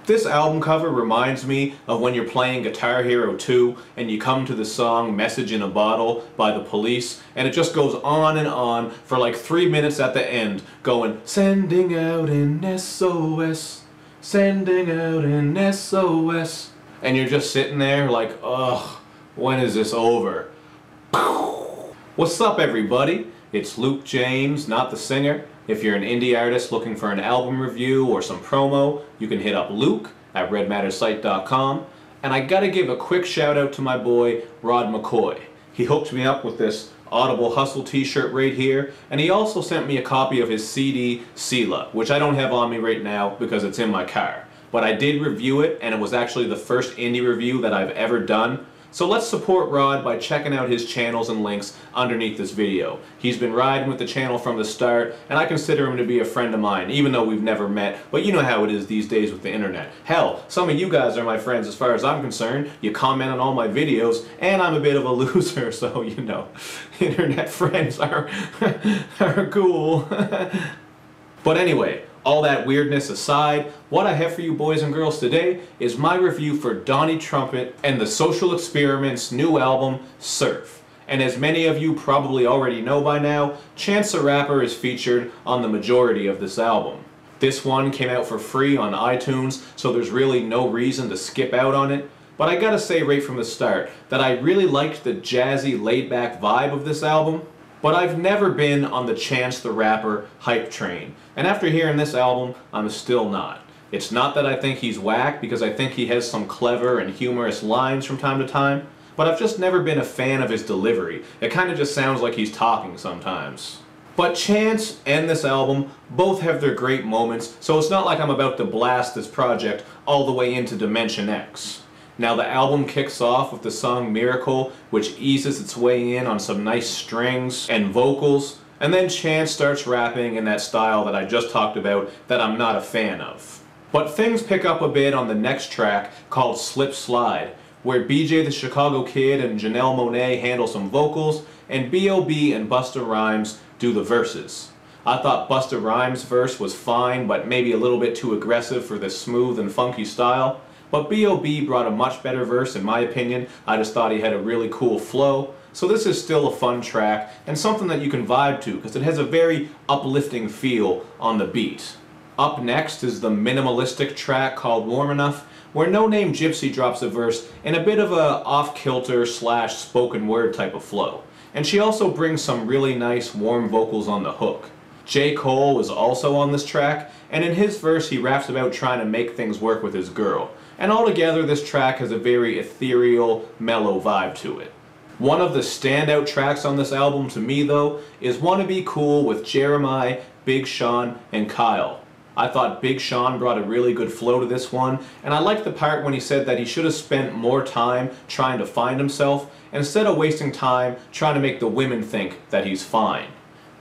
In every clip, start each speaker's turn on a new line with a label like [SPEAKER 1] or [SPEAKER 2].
[SPEAKER 1] This album cover reminds me of when you're playing Guitar Hero 2 and you come to the song Message in a Bottle by The Police, and it just goes on and on for like 3 minutes at the end, going, sending out an SOS, sending out an SOS. And you're just sitting there like, ugh, when is this over? What's up, everybody? It's Luke James, not the singer. If you're an indie artist looking for an album review or some promo, you can hit up Luke at redmattersite.com. And I gotta give a quick shout out to my boy, Rod McCoy. He hooked me up with this Audible Hustle t-shirt right here, and he also sent me a copy of his CD, Sela, which I don't have on me right now because it's in my car. But I did review it, and it was actually the first indie review that I've ever done. So let's support Rod by checking out his channels and links underneath this video. He's been riding with the channel from the start, and I consider him to be a friend of mine, even though we've never met, but you know how it is these days with the internet. Hell, some of you guys are my friends as far as I'm concerned. You comment on all my videos, and I'm a bit of a loser, so you know, internet friends are cool. But anyway, all that weirdness aside, what I have for you boys and girls today is my review for Donnie Trumpet and the Social Experiment's new album, Surf. And as many of you probably already know by now, Chance the Rapper is featured on the majority of this album. This one came out for free on iTunes, so there's really no reason to skip out on it. But I gotta say right from the start that I really liked the jazzy, laid-back vibe of this album. But I've never been on the Chance the Rapper hype train, and after hearing this album, I'm still not. It's not that I think he's whack, because I think he has some clever and humorous lines from time to time, but I've just never been a fan of his delivery. It kind of just sounds like he's talking sometimes. But Chance and this album both have their great moments, so it's not like I'm about to blast this project all the way into Dimension X. Now the album kicks off with the song Miracle, which eases its way in on some nice strings and vocals, and then Chance starts rapping in that style that I just talked about that I'm not a fan of. But things pick up a bit on the next track called Slip Slide, where BJ the Chicago Kid and Janelle Monáe handle some vocals, and B.O.B. and Busta Rhymes do the verses. I thought Busta Rhymes' verse was fine, but maybe a little bit too aggressive for this smooth and funky style. But B.O.B. brought a much better verse in my opinion. I just thought he had a really cool flow. So this is still a fun track and something that you can vibe to because it has a very uplifting feel on the beat. Up next is the minimalistic track called Warm Enough, where No Name Gypsy drops a verse in a bit of a off-kilter / spoken word type of flow. And she also brings some really nice warm vocals on the hook. J. Cole is also on this track, and in his verse he raps about trying to make things work with his girl. And altogether this track has a very ethereal, mellow vibe to it. One of the standout tracks on this album to me though is Wanna Be Cool with Jeremiah, Big Sean, and Kyle. I thought Big Sean brought a really good flow to this one, and I liked the part when he said that he should have spent more time trying to find himself instead of wasting time trying to make the women think that he's fine.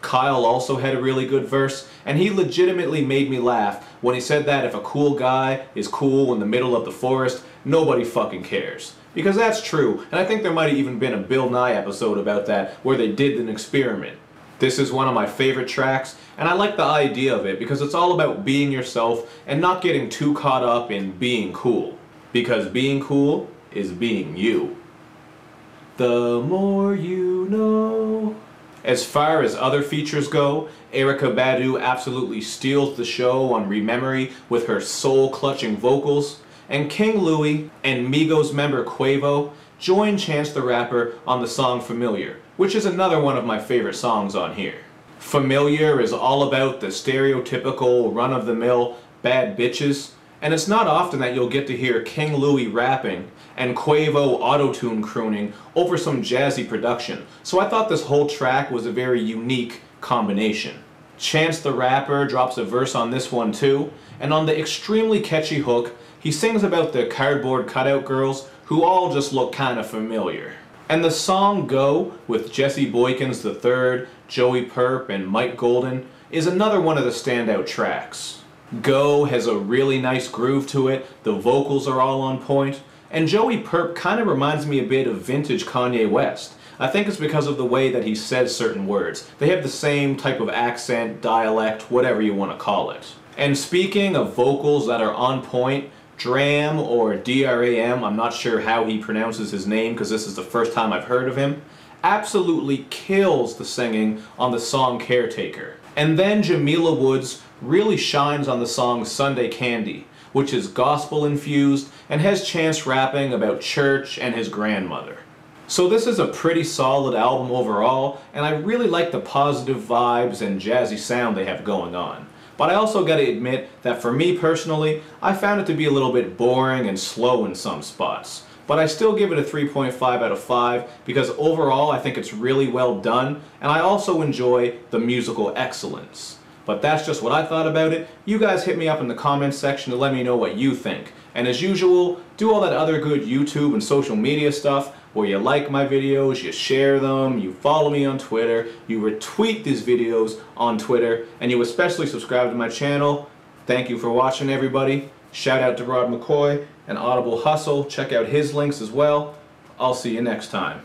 [SPEAKER 1] Kyle also had a really good verse, and he legitimately made me laugh when he said that if a cool guy is cool in the middle of the forest, nobody fucking cares. Because that's true, and I think there might have even been a Bill Nye episode about that where they did an experiment. This is one of my favorite tracks, and I like the idea of it because it's all about being yourself and not getting too caught up in being cool. Because being cool is being you. The more you know. As far as other features go, Erykah Badu absolutely steals the show on Rememory with her soul-clutching vocals, and King Louie and Migos member Quavo join Chance the Rapper on the song Familiar, which is another one of my favorite songs on here. Familiar is all about the stereotypical run-of-the-mill bad bitches, and it's not often that you'll get to hear King Louie rapping and Quavo auto-tune crooning over some jazzy production, so I thought this whole track was a very unique combination. Chance the Rapper drops a verse on this one too, and on the extremely catchy hook, he sings about the cardboard cutout girls who all just look kinda familiar. And the song Go, with Jesse Boykins III, Joey Purp, and Mike Golden, is another one of the standout tracks. Go has a really nice groove to it, the vocals are all on point, and Joey Purp kind of reminds me a bit of vintage Kanye West. I think it's because of the way that he says certain words. They have the same type of accent, dialect, whatever you want to call it. And speaking of vocals that are on point, Dram, or D-R-A-M, I'm not sure how he pronounces his name because this is the first time I've heard of him, absolutely kills the singing on the song Caretaker. And then Jamila Woods really shines on the song Sunday Candy, which is gospel infused and has Chance rapping about church and his grandmother. So this is a pretty solid album overall, and I really like the positive vibes and jazzy sound they have going on. But I also gotta admit that for me personally, I found it to be a little bit boring and slow in some spots. But I still give it a 3.5 out of 5 because overall I think it's really well done, and I also enjoy the musical excellence. But that's just what I thought about it. You guys hit me up in the comments section to let me know what you think. And as usual, do all that other good YouTube and social media stuff where you like my videos, you share them, you follow me on Twitter, you retweet these videos on Twitter, and you especially subscribe to my channel. Thank you for watching, everybody. Shout out to Rod McCoy and Audible Hustle. Check out his links as well. I'll see you next time.